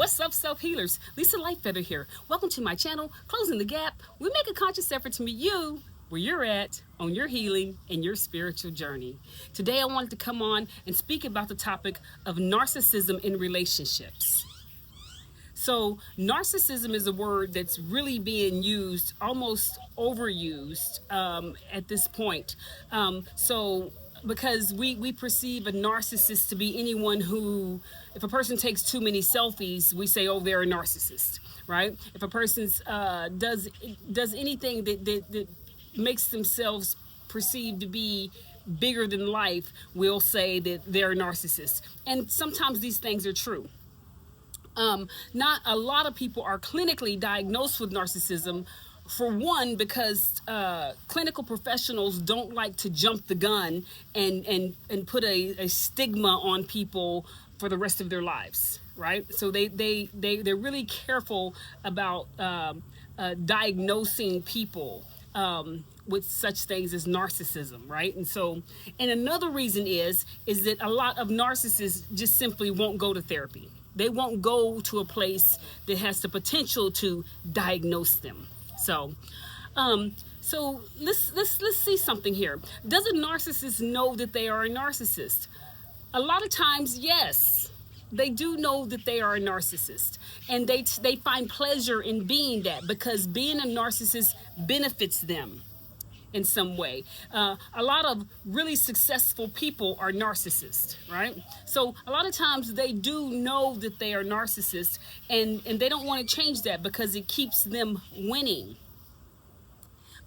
What's up, self-healers? Lisa Lightfeather here. Welcome to my channel, Closing the Gap. We make a conscious effort to meet you where you're at on your healing and your spiritual journey. Today, I wanted to come on and speak about the topic of narcissism in relationships. So, narcissism is a word that's really being used, almost overused at this point. Because we perceive a narcissist to be anyone who, if a person takes too many selfies, we say, oh, they're a narcissist, right? If a person does anything that makes themselves perceived to be bigger than life, we'll say that they're a narcissist. And sometimes these things are true. Not a lot of people are clinically diagnosed with narcissism. For one, because clinical professionals don't like to jump the gun and put a stigma on people for the rest of their lives, right? So they're really careful about diagnosing people with such things as narcissism, right? And another reason is that a lot of narcissists just simply won't go to therapy. They won't go to a place that has the potential to diagnose them. So let's see something here. Does a narcissist know that they are a narcissist? A lot of times, yes, they do know that they are a narcissist, and they find pleasure in being that because being a narcissist benefits them in some way. A lot of really successful people are narcissists, right? So a lot of times they do know that they are narcissists, and they don't want to change that because it keeps them winning.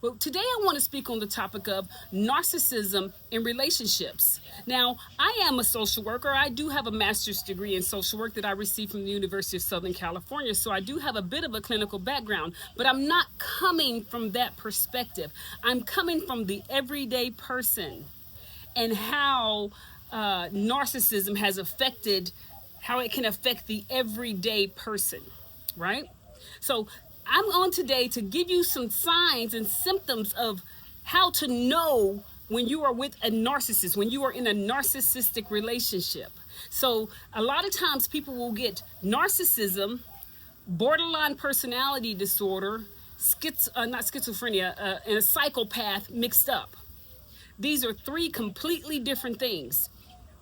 But today I want to speak on the topic of narcissism in relationships. Now, I am a social worker. I do have a master's degree in social work that I received from the University of Southern California. So I do have a bit of a clinical background, but I'm not coming from that perspective. I'm coming from the everyday person and how narcissism has affected, how it can affect the everyday person, right? So I'm on today to give you some signs and symptoms of how to know when you are with a narcissist, when you are in a narcissistic relationship. So a lot of times people will get narcissism, borderline personality disorder, not schizophrenia, and a psychopath mixed up. These are three completely different things.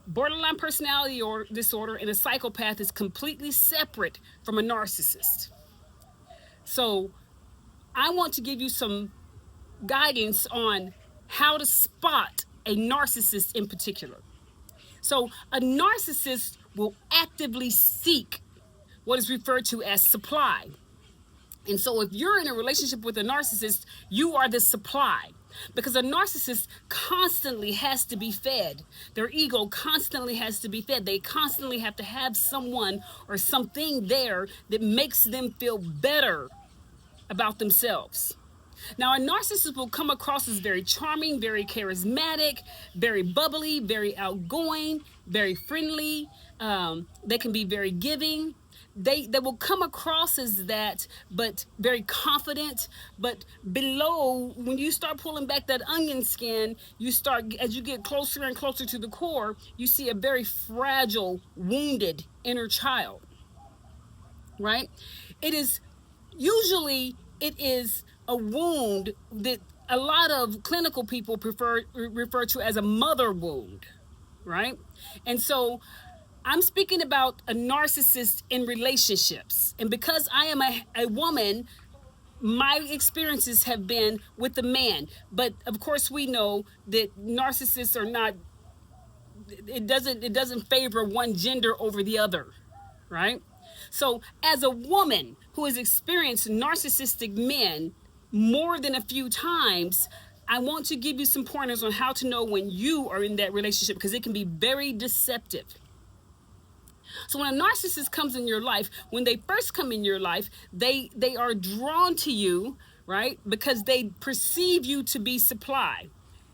Borderline personality disorder and a psychopath is completely separate from a narcissist. So I want to give you some guidance on how to spot a narcissist in particular. So a narcissist will actively seek what is referred to as supply. And so if you're in a relationship with a narcissist, you are the supply. Because a narcissist constantly has to be fed. Their ego constantly has to be fed. They constantly have to have someone or something there that makes them feel better about themselves. Now, a narcissist will come across as very charming, very charismatic, very bubbly, very outgoing, very friendly. They can be very giving. They will come across as that, but very confident. But below, when you start pulling back that onion skin, as you get closer and closer to the core, you see a very fragile, wounded inner child, right? Usually it is a wound that a lot of clinical people refer to as a mother wound, right? And so I'm speaking about a narcissist in relationships. And because I am a woman, my experiences have been with the man. But of course we know that narcissists are not, it doesn't favor one gender over the other, right? So as a woman who has experienced narcissistic men more than a few times, I want to give you some pointers on how to know when you are in that relationship, because it can be very deceptive. So when a narcissist comes in your life, when they first come in your life, they are drawn to you, right? Because they perceive you to be supply.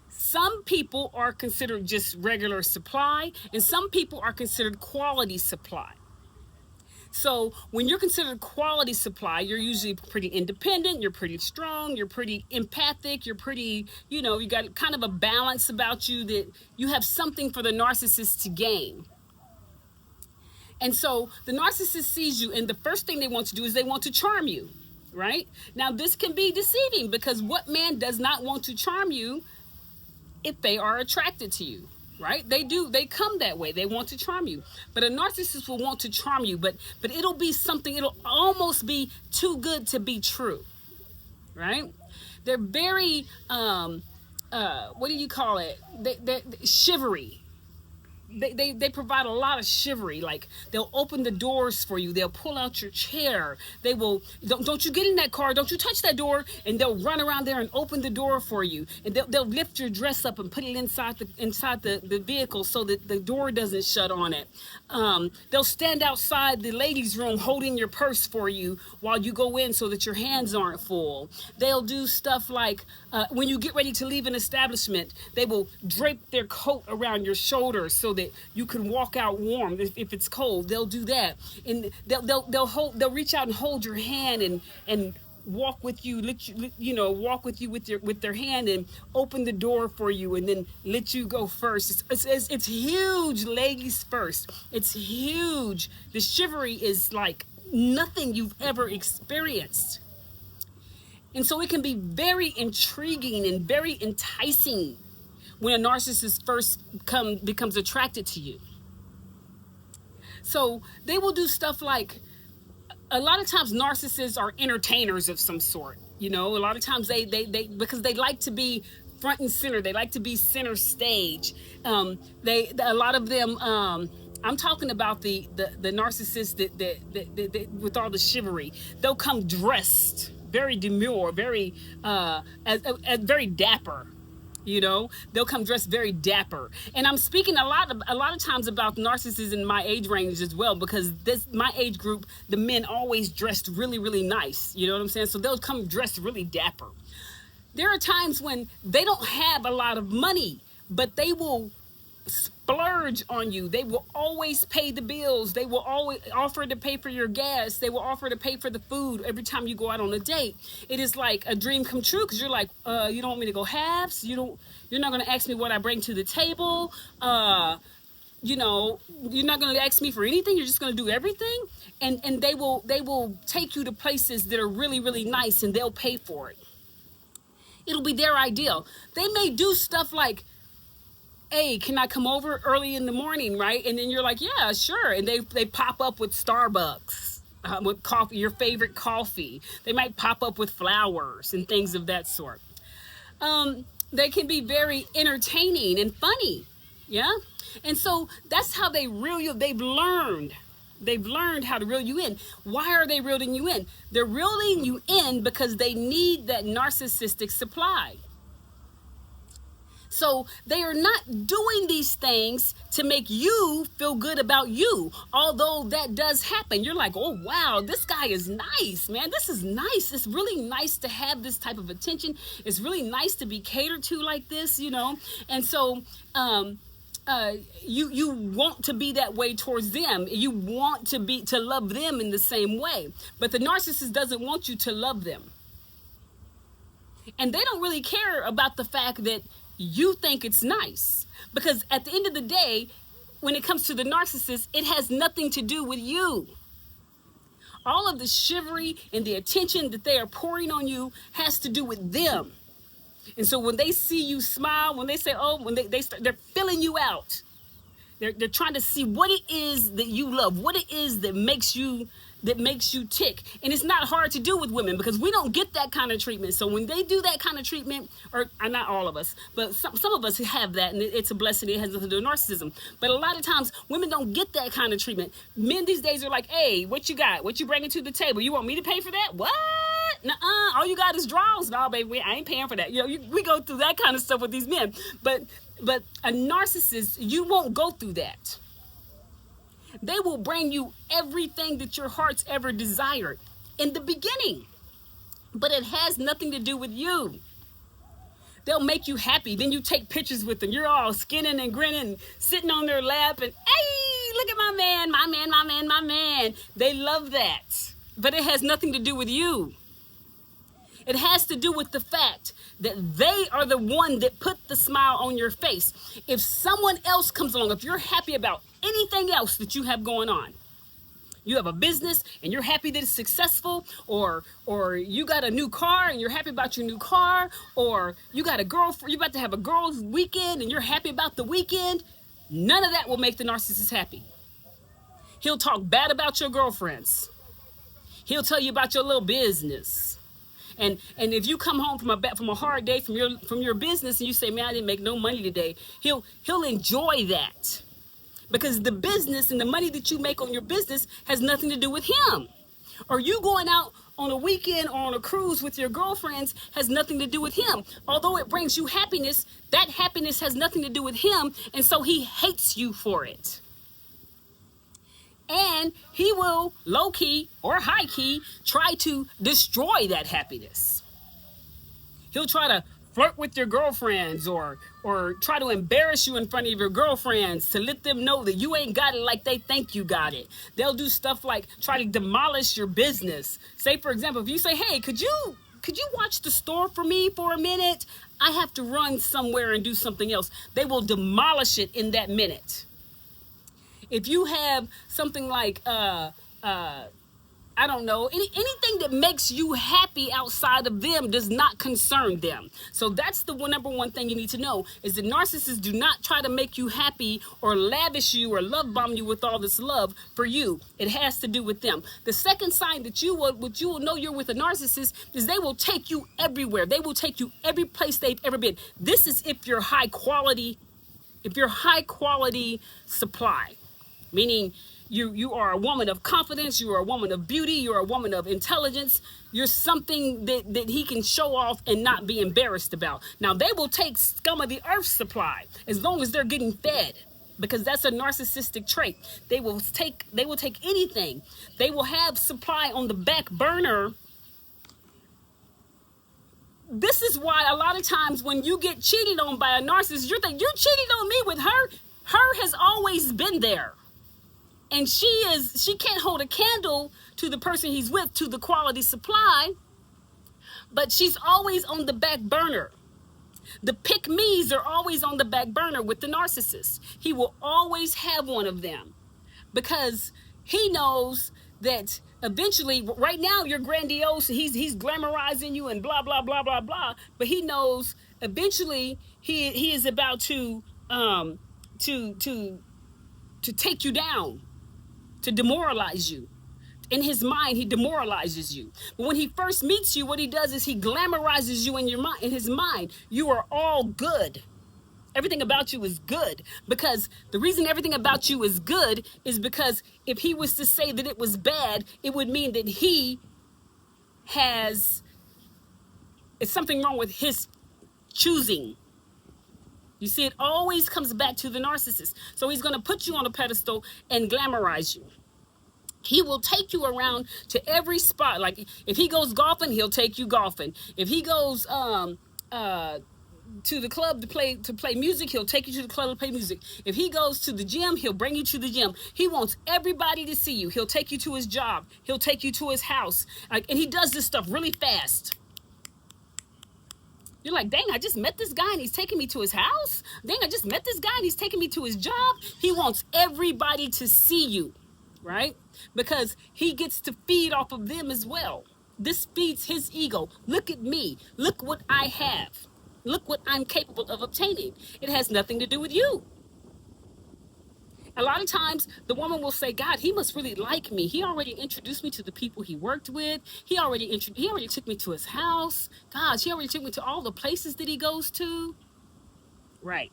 Some people are considered just regular supply, and some people are considered quality supply. So when you're considered quality supply, you're usually pretty independent, you're pretty strong, you're pretty empathic, you're pretty, you got kind of a balance about you that you have something for the narcissist to gain. And so the narcissist sees you, and the first thing they want to do is they want to charm you, right? Now, this can be deceiving because what man does not want to charm you if they are attracted to you, right? They come that way. They want to charm you. But a narcissist will want to charm you, but it'll be something, it'll almost be too good to be true, right? They're very, what do you call it? They're shivery. They provide a lot of chivalry. Like, they'll open the doors for you, they'll pull out your chair, they will, don't you get in that car, don't you touch that door, and they'll run around there and open the door for you, and they'll lift your dress up and put it inside the vehicle so that the door doesn't shut on it. They'll stand outside the ladies' room holding your purse for you while you go in so that your hands aren't full. They'll do stuff like, when you get ready to leave an establishment, they will drape their coat around your shoulders so that you can walk out warm if it's cold. They'll do that, and they'll reach out and hold your hand and walk with you, walk with you with their hand and open the door for you and then let you go first. It's huge, ladies first. It's huge. The chivalry is like nothing you've ever experienced. And so it can be very intriguing and very enticing when a narcissist first becomes attracted to you. So they will do stuff like, a lot of times narcissists are entertainers of some sort. A lot of times they because they like to be front and center. They like to be center stage. A lot of them, I'm talking about the narcissists that with all the chivalry. They'll come dressed very demure, very very dapper. They'll come dressed very dapper. And I'm speaking a lot of times about narcissists in my age range as well, because my age group, the men always dressed really, really nice. You know what I'm saying? So they'll come dressed really dapper. There are times when they don't have a lot of money, but they will splurge on you. They will always pay the bills. They will always offer to pay for your gas. They will offer to pay for the food every time you go out on a date. It is like a dream come true, because you're like, you don't want me to go halves? You're not going to ask me what I bring to the table. You're not going to ask me for anything. You're just going to do everything. And they will take you to places that are really, really nice, and they'll pay for it. It'll be their ideal. They may do stuff like, hey, can I come over early in the morning, right? And then you're like, yeah, sure. And they pop up with Starbucks, with coffee, your favorite coffee. They might pop up with flowers and things of that sort. They can be very entertaining and funny, yeah? And so that's how they reel you. They've learned how to reel you in. Why are they reeling you in? They're reeling you in because they need that narcissistic supply. So they are not doing these things to make you feel good about you. Although that does happen. You're like, oh, wow, this guy is nice, man. This is nice. It's really nice to have this type of attention. It's really nice to be catered to like this, And so you want to be that way towards them. You want to love them in the same way. But the narcissist doesn't want you to love them. And they don't really care about the fact that you think it's nice, because at the end of the day, when it comes to the narcissist, it has nothing to do with you. All of the chivalry and the attention that they are pouring on you has to do with them. And so when they see you smile, when they say, they're filling you out. They're trying to see what it is that you love, what it is that makes you tick. And it's not hard to do with women, because we don't get that kind of treatment. So when they do that kind of treatment, or not all of us, but some of us have that, and it's a blessing. It has nothing to do with narcissism. But a lot of times women don't get that kind of treatment. Men these days are like, hey, what you got? What you bringing to the table? You want me to pay for that? What? Nuh-uh. All you got is draws. No, baby, I ain't paying for that. We go through that kind of stuff with these men. But a narcissist, you won't go through that. They will bring you everything that your heart's ever desired in the beginning, but it has nothing to do with you. They'll make you happy. Then you take pictures with them. You're all skinning and grinning, sitting on their lap, and hey, look at my man, my man, my man, my man. They love that, but it has nothing to do with you. It has to do with the fact that they are the one that put the smile on your face. If someone else comes along, if you're happy about anything else that you have going on, You have a business and you're happy that it's successful, or you got a new car and you're happy about your new car, or you got a girlfriend, you're about to have a girls' weekend and you're happy about the weekend. None of that will make the narcissist happy. He'll talk bad about your girlfriends. He'll tell you about your little business. And if you come home from a hard day from your business and you say, man, I didn't make no money today, he'll enjoy that. Because the business and the money that you make on your business has nothing to do with him. Or you going out on a weekend or on a cruise with your girlfriends has nothing to do with him. Although it brings you happiness, that happiness has nothing to do with him, and so he hates you for it. And he will low-key or high-key try to destroy that happiness. He'll try to flirt with your girlfriends or try to embarrass you in front of your girlfriends to let them know that you ain't got it like they think you got it. They'll do stuff like try to demolish your business. Say, for example, if you say, hey, could you watch the store for me for a minute? I have to run somewhere and do something else. They will demolish it in that minute. If you have something like, I don't know, anything that makes you happy outside of them does not concern them. So that's the number one thing you need to know, is that narcissists do not try to make you happy or lavish you or love bomb you with all this love for you. It has to do with them. The second sign that you will know you're with a narcissist is they will take you everywhere. They will take you every place they've ever been. This is if you're high quality supply. Meaning you are a woman of confidence, you are a woman of beauty, you're a woman of intelligence, you're something that he can show off and not be embarrassed about. Now, they will take scum of the earth supply as long as they're getting fed, because that's a narcissistic trait. They will take anything. They will have supply on the back burner. This is why a lot of times when you get cheated on by a narcissist, you're thinking, you cheated on me with her. Her has always been there. And she can't hold a candle to the person he's with, to the quality supply, but she's always on the back burner. The pick-me's are always on the back burner with the narcissist. He will always have one of them because he knows that eventually, right now you're grandiose, he's glamorizing you and blah, blah, blah, blah, blah, but he knows eventually he is about to take you down, to demoralize you. In his mind, he demoralizes you. But when he first meets you, what he does is he glamorizes you in your mind. In his mind, you are all good. Everything about you is good. Because the reason everything about you is good is because if he was to say that it was bad, it would mean that it's something wrong with his choosing. You see, it always comes back to the narcissist. So he's going to put you on a pedestal and glamorize you. He will take you around to every spot. Like if he goes golfing, he'll take you golfing. If he goes to the club to play music, he'll take you to the club to play music. If he goes to the gym, he'll bring you to the gym. He wants everybody to see you. He'll take you to his job. He'll take you to his house. And he does this stuff really fast. You're like, dang, I just met this guy and he's taking me to his house. Dang, I just met this guy and he's taking me to his job. He wants everybody to see you, right? Because he gets to feed off of them as well. This feeds his ego. Look at me. Look what I have. Look what I'm capable of obtaining. It has nothing to do with you. A lot of times the woman will say, God, he must really like me. He already introduced me to the people he worked with. He already took me to his house. Gosh, he already took me to all the places that he goes to. Right.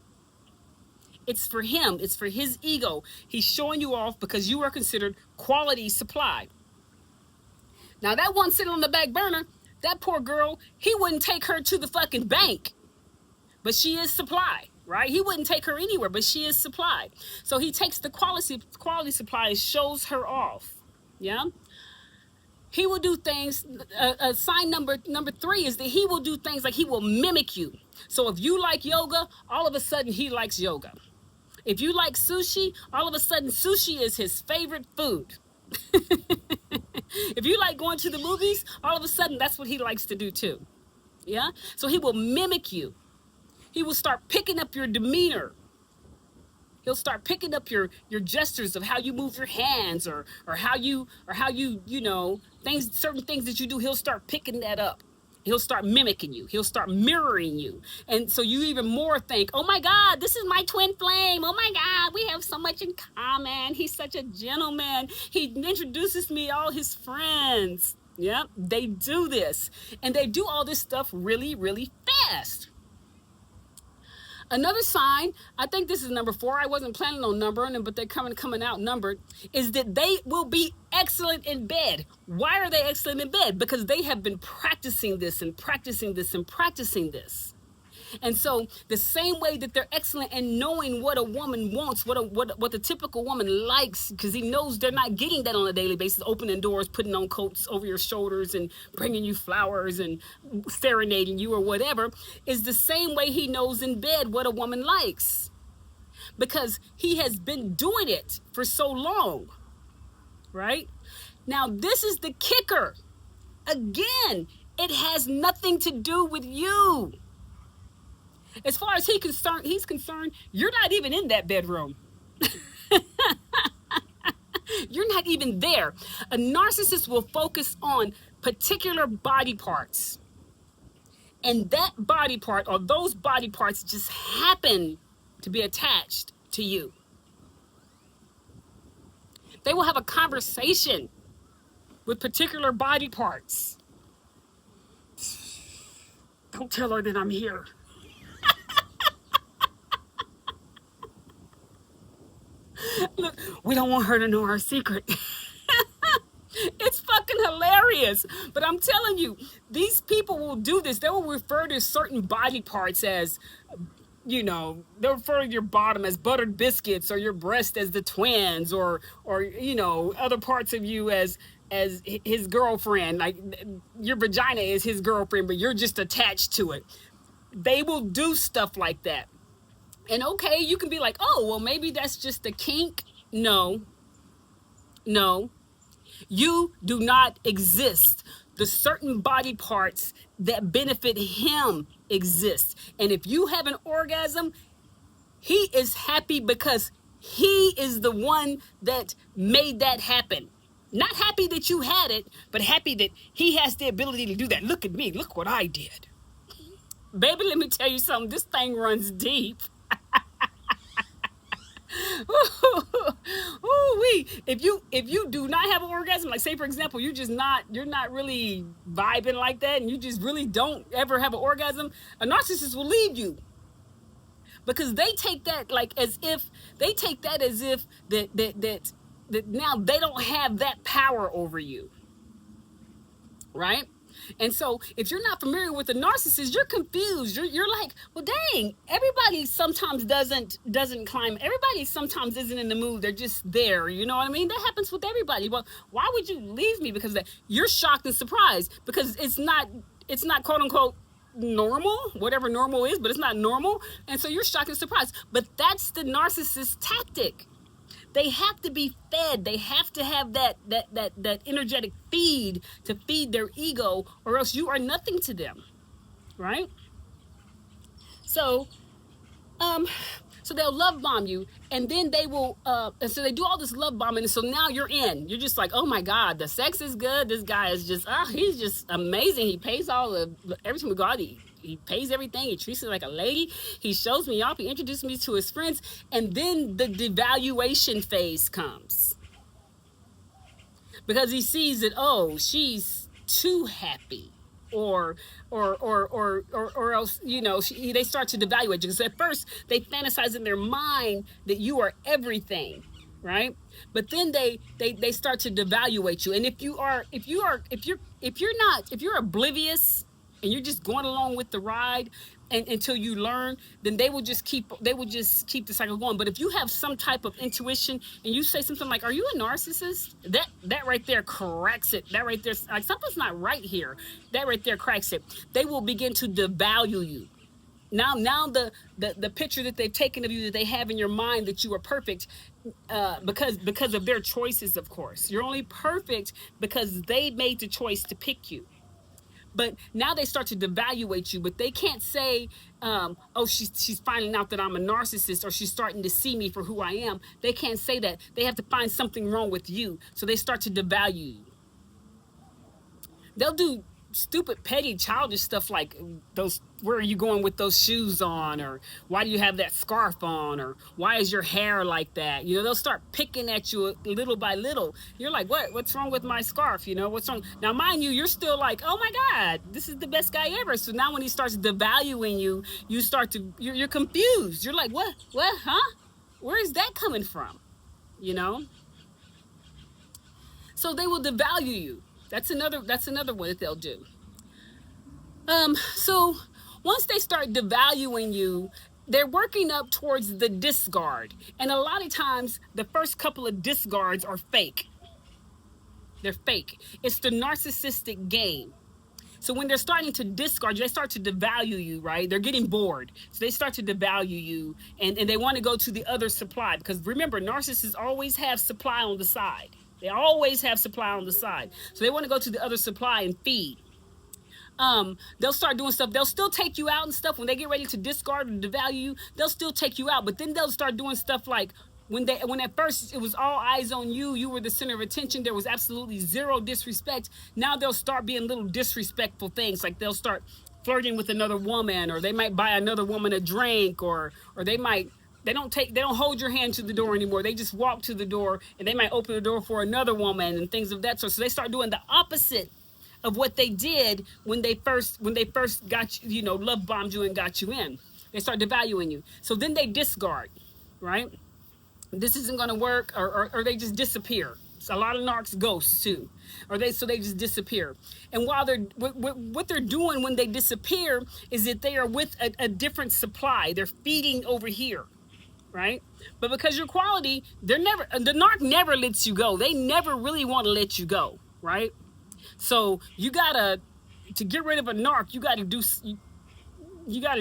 It's for him. It's for his ego. He's showing you off because you are considered quality supply. Now that one sitting on the back burner, that poor girl, he wouldn't take her to the fucking bank. But she is supply. Right? He wouldn't take her anywhere, but she is supply. So he takes the quality supply and shows her off. Yeah? He will do things, sign number 3 is that he will do things like he will mimic you. So if you like yoga, all of a sudden he likes yoga. If you like sushi, all of a sudden sushi is his favorite food. If you like going to the movies, all of a sudden that's what he likes to do too. Yeah? So he will mimic you. He will start picking up your demeanor. He'll start picking up your gestures of how you move your hands, or how you things, certain things that you do. He'll start picking that up. He'll start mimicking you. He'll start mirroring you. And so you even more think, oh my God, this is my twin flame. Oh my God, we have so much in common. He's such a gentleman. He introduces me all his friends. Yep, they do this. And they do all this stuff really, really fast. Another sign, I think this is number 4. I wasn't planning on numbering them, but they're coming out numbered, is that they will be excellent in bed. Why are they excellent in bed? Because they have been practicing this and practicing this and practicing this. And so the same way that they're excellent in knowing what a woman wants, what the typical woman likes, because he knows they're not getting that on a daily basis, opening doors, putting on coats over your shoulders and bringing you flowers and serenading you or whatever, is the same way he knows in bed what a woman likes, because he has been doing it for so long, right? Now, this is the kicker. Again, it has nothing to do with you. As far as he's concerned, you're not even in that bedroom. You're not even there. A narcissist will focus on particular body parts. And that body part, or those body parts, just happen to be attached to you. They will have a conversation with particular body parts. Don't tell her that I'm here. Look, we don't want her to know our secret. It's fucking hilarious. But I'm telling you, these people will do this. They will refer to certain body parts as, they'll refer to your bottom as buttered biscuits, or your breast as the twins, or other parts of you as his girlfriend. Like, your vagina is his girlfriend, but you're just attached to it. They will do stuff like that. And okay, you can be like, oh, well, maybe that's just a kink. No. You do not exist. The certain body parts that benefit him exist. And if you have an orgasm, he is happy because he is the one that made that happen. Not happy that you had it, but happy that he has the ability to do that. Look at me. Look what I did. Baby, let me tell you something. This thing runs deep. Ooh-wee. If you do not have an orgasm, like say for example, you're not really vibing like that, and you just really don't ever have an orgasm, a narcissist will leave you, because they take that as if that now they don't have that power over you, right? And so if you're not familiar with a narcissist, you're confused. You're like, well, dang, everybody sometimes doesn't climb. Everybody sometimes isn't in the mood. They're just there. You know what I mean? That happens with everybody. Well, why would you leave me? Because you're shocked and surprised, because it's not quote unquote normal, whatever normal is, but it's not normal. And so you're shocked and surprised. But that's the narcissist tactic. They have to be fed. They have to have that energetic feed to feed their ego, or else you are nothing to them, right? So they'll love bomb you, and then they will, and so they do all this love bombing, and so now you're in. You're just like, oh my God, the sex is good. This guy is just, he's just amazing. He pays every time we go out, he pays everything. He treats me like a lady. He shows me off. He introduces me to his friends. And then the devaluation phase comes, because he sees that, oh, she's too happy, or else, they start to devaluate you. Because at first they fantasize in their mind that you are everything, right? But then they start to devaluate you. And if you're oblivious, and you're just going along with the ride until you learn, then they will just keep the cycle going. But if you have some type of intuition, and you say something like, are you a narcissist? That right there cracks it. That right there, like, something's not right here. That right there cracks it. They will begin to devalue you. Now the picture that they've taken of you, that they have in your mind that you are perfect, because of their choices, of course. You're only perfect because they made the choice to pick you. But now they start to devaluate you, but they can't say, oh, she's finding out that I'm a narcissist, or she's starting to see me for who I am. They can't say that. They have to find something wrong with you. So they start to devalue you. They'll do stupid, petty, childish stuff like those, where are you going with those shoes on, or why do you have that scarf on, or why is your hair like that? They'll start picking at you little by little. You're like, what's wrong with my scarf? What's wrong? Now, mind you, you're still like, oh my God, this is the best guy ever. So now when he starts devaluing you, you're confused. You're like, what, huh? Where is that coming from? So they will devalue you. That's another one that they'll do. So once they start devaluing you, they're working up towards the discard. And a lot of times, the first couple of discards are fake. They're fake. It's the narcissistic game. So when they're starting to discard you, they start to devalue you, right? They're getting bored. So they start to devalue you, and they want to go to the other supply. Because remember, narcissists always have supply on the side. They always have supply on the side. So they want to go to the other supply and feed. They'll start doing stuff. They'll still take you out and stuff. When they get ready to discard or devalue you, they'll still take you out. But then they'll start doing stuff like when at first it was all eyes on you, you were the center of attention, there was absolutely zero disrespect. Now they'll start being little disrespectful things, like they'll start flirting with another woman, or they might buy another woman a drink, or they don't hold your hand to the door anymore. They just walk to the door, and they might open the door for another woman and things of that sort. So they start doing the opposite of what they did when they first got you, love bombed you and got you in. They start devaluing you. So then they discard, right? This isn't going to work, or they just disappear. So a lot of narcs ghosts too, so they just disappear. And while what they're doing when they disappear is that they are with a different supply. They're feeding over here, right? But because your quality, the narc never lets you go. They never really want to let you go, right? So to get rid of a narc, you got to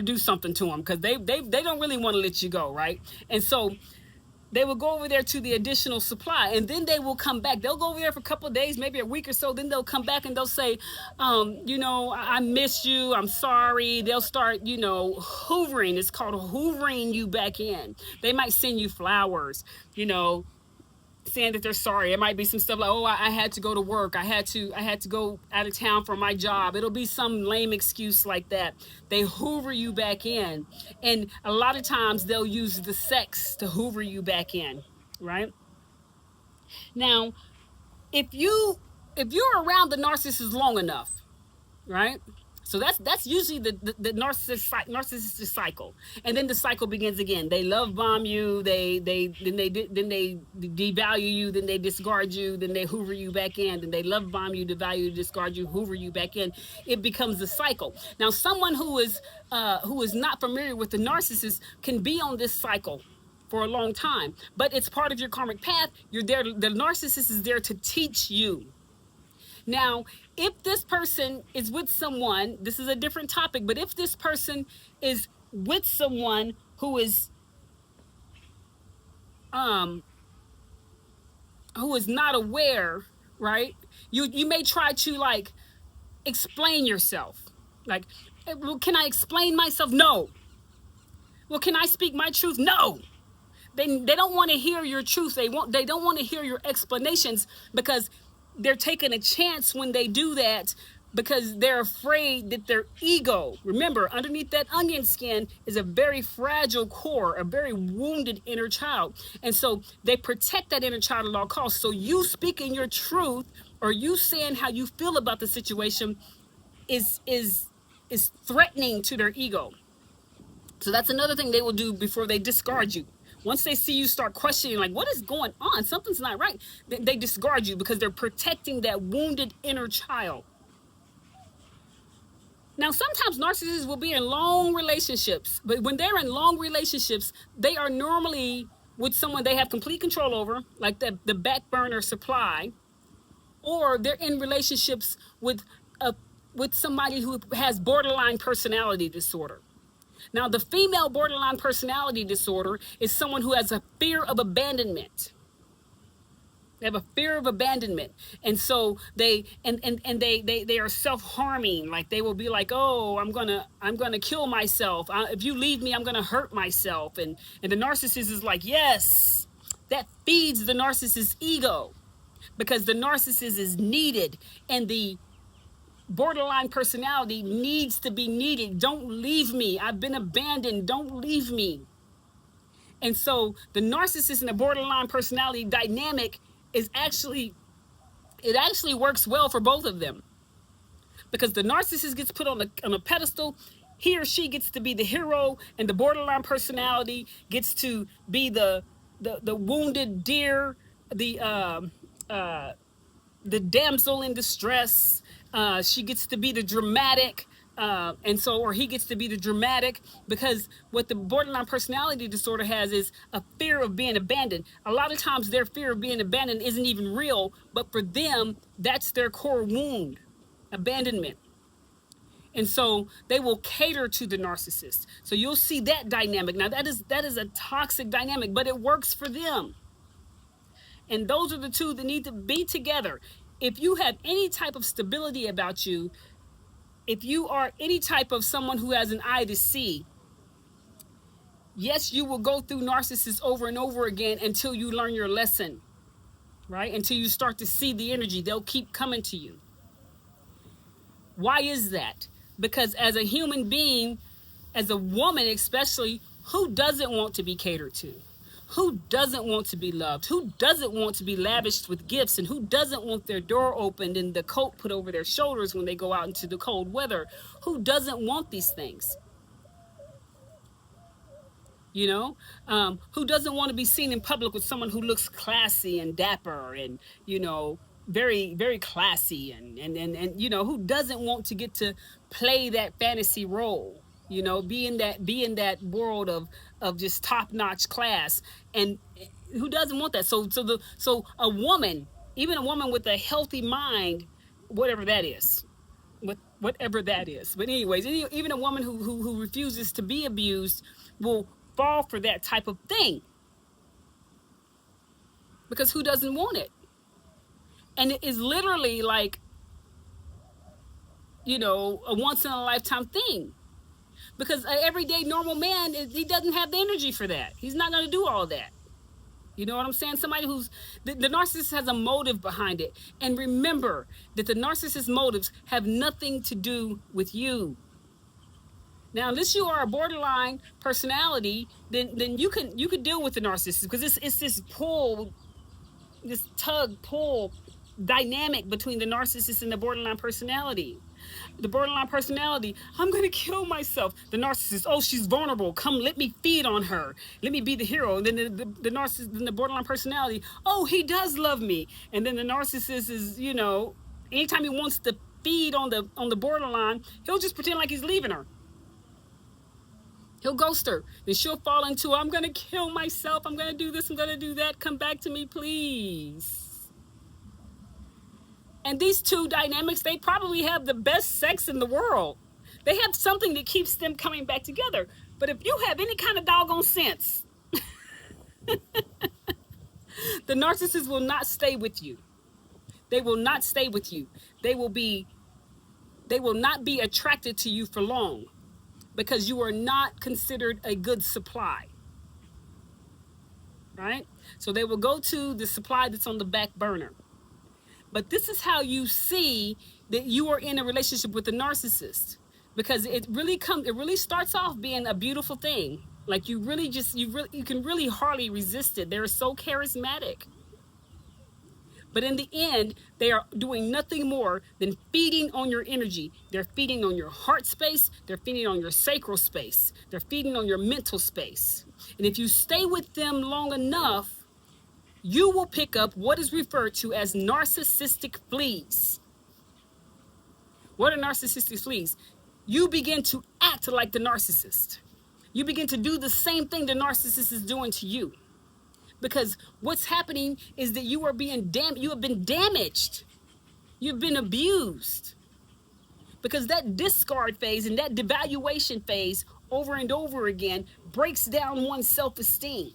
do something to them, because they don't really want to let you go, right? And so they will go over there to the additional supply, and then they will come back. They'll go over there for a couple of days, maybe a week or so. Then they'll come back and they'll say, I miss you. I'm sorry. They'll start, hoovering. It's called hoovering you back in. They might send you flowers, saying that they're sorry. It might be some stuff like, oh, I had to go to work. I had to go out of town for my job. It'll be some lame excuse like that. They hoover you back in. And a lot of times they'll use the sex to hoover you back in, right? Now, if you're around the narcissist long enough, right? So that's usually the narcissistic cycle, and then the cycle begins again. They love bomb you, then they devalue you, then they discard you, then they hoover you back in, then they love bomb you, devalue, discard you, hoover you back in. It becomes a cycle. Now, someone who is not familiar with the narcissist can be on this cycle for a long time, but it's part of your karmic path. You're there. The narcissist is there to teach you. Now, if this person is with someone, this is a different topic, but if this person is with someone who is not aware, right? You may try to explain yourself. Like, well, can I explain myself? No. Well, can I speak my truth? No. They don't want to hear your truth. They don't want to hear your explanations, because they're taking a chance when they do that, because they're afraid that their ego, remember, underneath that onion skin is a very fragile core, a very wounded inner child. And so they protect that inner child at all costs. So you speaking your truth, or you saying how you feel about the situation, is threatening to their ego. So that's another thing they will do before they discard you. Once they see you start questioning, like, what is going on? Something's not right. They discard you, because they're protecting that wounded inner child. Now, sometimes narcissists will be in long relationships, but when they're in long relationships, they are normally with someone they have complete control over, like the back burner supply, or they're in relationships with somebody who has borderline personality disorder. Now, the female borderline personality disorder is someone who has a fear of abandonment. They have a fear of abandonment. And so they are self-harming. Like they will be like, oh, I'm gonna kill myself. If you leave me, I'm gonna hurt myself. And the narcissist is like, yes. That feeds the narcissist's ego, because the narcissist is needed, and the borderline personality needs to be needed. Don't leave me. I've been abandoned. Don't leave me. And so the narcissist and the borderline personality dynamic is actually, it actually works well for both of them, because the narcissist gets put on a pedestal. He or she gets to be the hero, and the borderline personality gets to be the wounded deer, the damsel in distress. She gets to be the dramatic, and so, or he gets to be the dramatic, because what the borderline personality disorder has is a fear of being abandoned. A lot of times their fear of being abandoned isn't even real, but for them, that's their core wound, abandonment. And so they will cater to the narcissist. So you'll see that dynamic. Now that is a toxic dynamic, but it works for them. And those are the two that need to be together. If you have any type of stability about you, if you are any type of someone who has an eye to see, yes, you will go through narcissists over and over again until you learn your lesson, right? Until you start to see the energy. They'll keep coming to you. Why is that? Because as a human being, as a woman especially, who doesn't want to be catered to? Who doesn't want to be loved? Who doesn't want to be lavished with gifts? And who doesn't want their door opened and the coat put over their shoulders when they go out into the cold weather? Who doesn't want these things? You know, who doesn't want to be seen in public with someone who looks classy and dapper and, you know, very, very classy, and you know, who doesn't want to get to play that fantasy role, you know, be in that world of just top-notch class, and who doesn't want that? So a woman, even a woman with a healthy mind, whatever that is, whatever that is. But anyways, even a woman who refuses to be abused will fall for that type of thing, because who doesn't want it? And it is literally like, you know, a once in a lifetime thing, because an everyday normal man, he doesn't have the energy for that. He's not going to do all that. You know what I'm saying? Somebody who's, the narcissist has a motive behind it. And remember that the narcissist motives have nothing to do with you. Now, unless you are a borderline personality, then you can deal with the narcissist, because it's this pull, this tug pull dynamic between the narcissist and the borderline personality. The borderline personality, I'm gonna kill myself. The narcissist, oh, she's vulnerable. Come, let me feed on her. Let me be the hero. And then the narcissist, then the borderline personality, oh, he does love me. And then the narcissist is, you know, anytime he wants to feed on the borderline, he'll just pretend like he's leaving her. He'll ghost her. Then she'll fall into, I'm gonna kill myself. I'm gonna do this. I'm gonna do that. Come back to me, please. And these two dynamics, they probably have the best sex in the world. They have something that keeps them coming back together. But if you have any kind of doggone sense, the narcissist will not stay with you. They will not stay with you. They will not be attracted to you for long, because you are not considered a good supply. Right? So they will go to the supply that's on the back burner. But this is how you see that you are in a relationship with a narcissist, because it really starts off being a beautiful thing. Like you can really hardly resist it. They're so charismatic. But in the end, they are doing nothing more than feeding on your energy. They're feeding on your heart space. They're feeding on your sacral space. They're feeding on your mental space. And if you stay with them long enough, you will pick up what is referred to as narcissistic fleas. What are narcissistic fleas? You begin to act like the narcissist. You begin to do the same thing the narcissist is doing to you. Because what's happening is that you have been damaged. You've been abused. Because that discard phase and that devaluation phase over and over again breaks down one's self-esteem.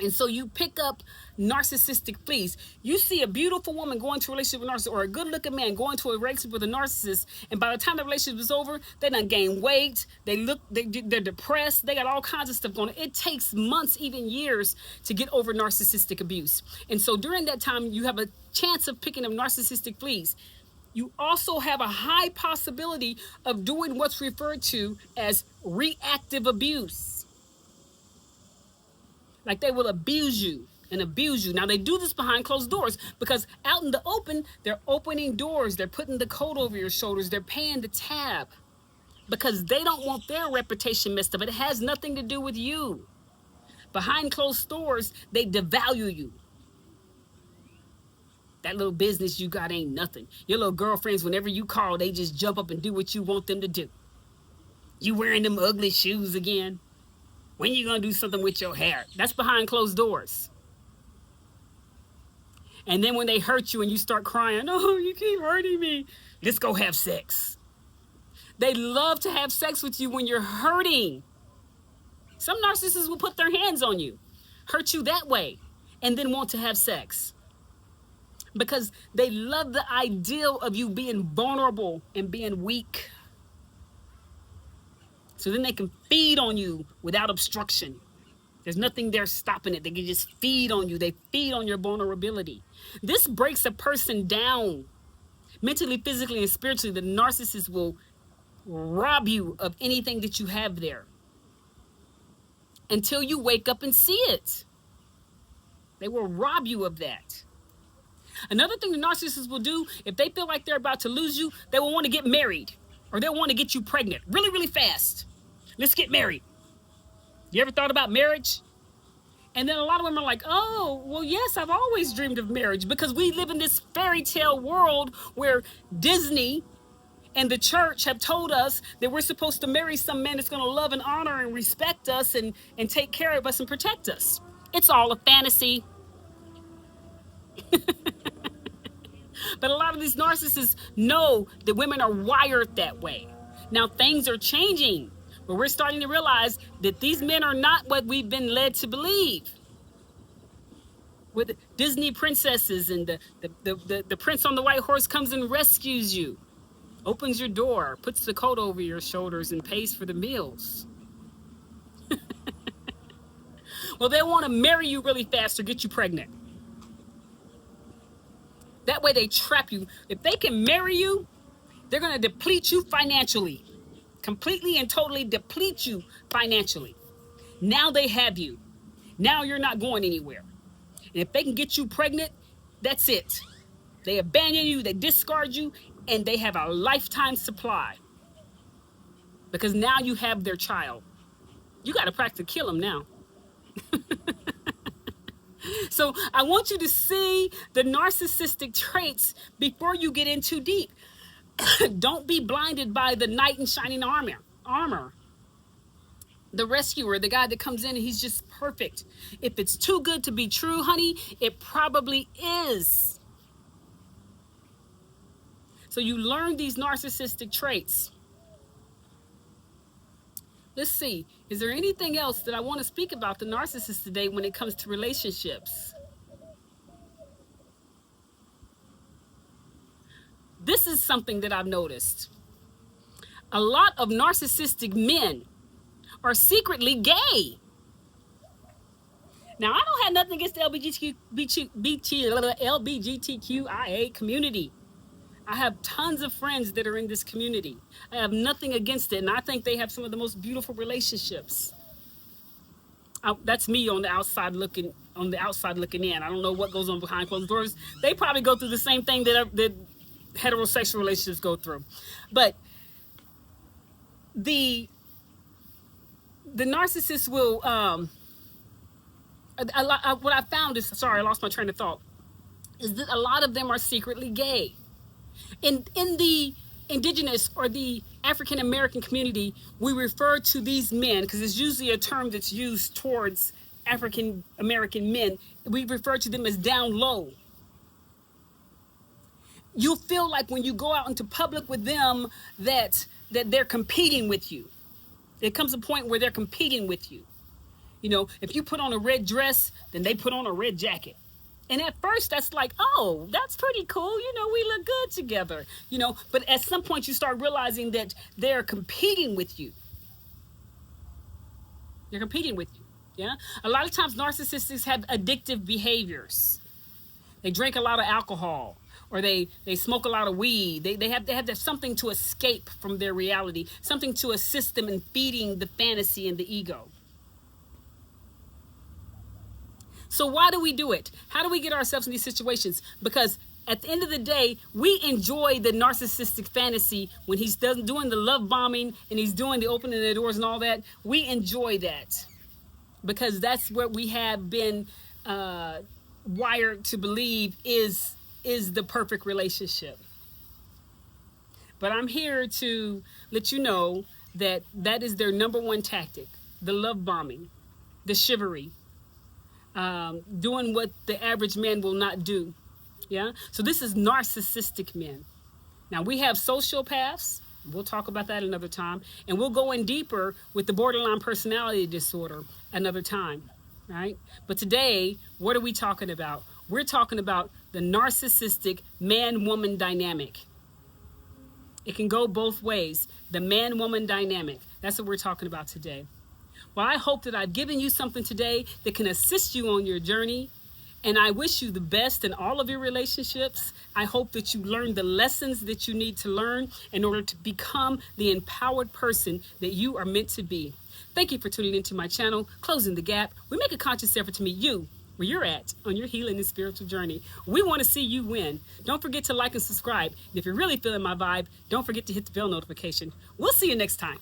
And so you pick up narcissistic fleas. You see a beautiful woman going to a relationship with a narcissist, or a good looking man going to a relationship with a narcissist, and by the time the relationship is over, they done gain weight, they're depressed, they got all kinds of stuff going on. It takes months, even years, to get over narcissistic abuse. And so during that time, you have a chance of picking up narcissistic fleas. You also have a high possibility of doing what's referred to as reactive abuse. Like they will abuse you and abuse you. Now they do this behind closed doors, because out in the open, they're opening doors, they're putting the coat over your shoulders, they're paying the tab, because they don't want their reputation messed up. It has nothing to do with you. Behind closed doors, they devalue you. That little business you got ain't nothing. Your little girlfriends, whenever you call, they just jump up and do what you want them to do. You wearing them ugly shoes again? When you gonna do something with your hair? That's behind closed doors. And then when they hurt you and you start crying, oh, you keep hurting me, let's go have sex. They love to have sex with you when you're hurting. Some narcissists will put their hands on you, hurt you that way, and then want to have sex. Because they love the ideal of you being vulnerable and being weak. So then they can feed on you without obstruction. There's nothing there stopping it. They can just feed on you. They feed on your vulnerability. This breaks a person down mentally, physically, and spiritually. The narcissist will rob you of anything that you have there until you wake up and see it. They will rob you of that. Another thing the narcissists will do, if they feel like they're about to lose you, they will want to get married, or they'll want to get you pregnant really, really fast. Let's get married. You ever thought about marriage? And then a lot of women are like, oh, well, yes, I've always dreamed of marriage, because we live in this fairy tale world where Disney and the church have told us that we're supposed to marry some man that's going to love and honor and respect us and take care of us and protect us. It's all a fantasy. But a lot of these narcissists know that women are wired that way. Now things are changing, but we're starting to realize that these men are not what we've been led to believe. With Disney princesses and the prince on the white horse comes and rescues you, opens your door, puts the coat over your shoulders, and pays for the meals. Well, they want to marry you really fast or get you pregnant. That way they trap you. If they can marry you, they're going to deplete you financially. Completely and totally deplete you financially. Now they have you. Now you're not going anywhere. And if they can get you pregnant, that's it. They abandon you, they discard you, and they have a lifetime supply. Because now you have their child. You got to practically kill them now. So I want you to see the narcissistic traits before you get in too deep. Don't be blinded by the knight in shining armor. The rescuer, the guy that comes in and he's just perfect. If it's too good to be true, honey, it probably is. So you learn these narcissistic traits. Let's see, is there anything else that I want to speak about the narcissist today when it comes to relationships? This is something that I've noticed. A lot of narcissistic men are secretly gay. Now, I don't have nothing against the LGBTQIA community. I have tons of friends that are in this community. I have nothing against it, and I think they have some of the most beautiful relationships. That's me on the outside looking in. I don't know what goes on behind closed doors. They probably go through the same thing that heterosexual relationships go through. But the narcissist will what I found is, sorry, I lost my train of thought, is that a lot of them are secretly gay. In the indigenous or the African American community, we refer to these men, because it's usually a term that's used towards African American men, we refer to them as down low. You feel like when you go out into public with them that they're competing with you. There comes a point where they're competing with you. If you put on a red dress, then they put on a red jacket. And at first, that's like, oh, that's pretty cool. We look good together. But at some point, you start realizing that they're competing with you. They're competing with you. Yeah. A lot of times, narcissists have addictive behaviors. They drink a lot of alcohol, or they smoke a lot of weed. They have something to escape from their reality, something to assist them in feeding the fantasy and the ego. So why do we do it? How do we get ourselves in these situations? Because at the end of the day, we enjoy the narcissistic fantasy when he's doing the love bombing and he's doing the opening the doors and all that. We enjoy that because that's what we have been wired to believe is the perfect relationship. But I'm here to let you know that is their number one tactic: the love bombing, the chivalry, doing what the average man will not do. Yeah. So this is narcissistic men. Now we have sociopaths. We'll talk about that another time, and we'll go in deeper with the borderline personality disorder another time. Right? But today, what are we talking about? We're talking about the narcissistic man-woman dynamic. It can go both ways. The man-woman dynamic. That's what we're talking about today. Well, I hope that I've given you something today that can assist you on your journey. And I wish you the best in all of your relationships. I hope that you learn the lessons that you need to learn in order to become the empowered person that you are meant to be. Thank you for tuning into my channel, Closing the Gap. We make a conscious effort to meet you where you're at on your healing and spiritual journey. We want to see you win. Don't forget to like and subscribe. And if you're really feeling my vibe, don't forget to hit the bell notification. We'll see you next time.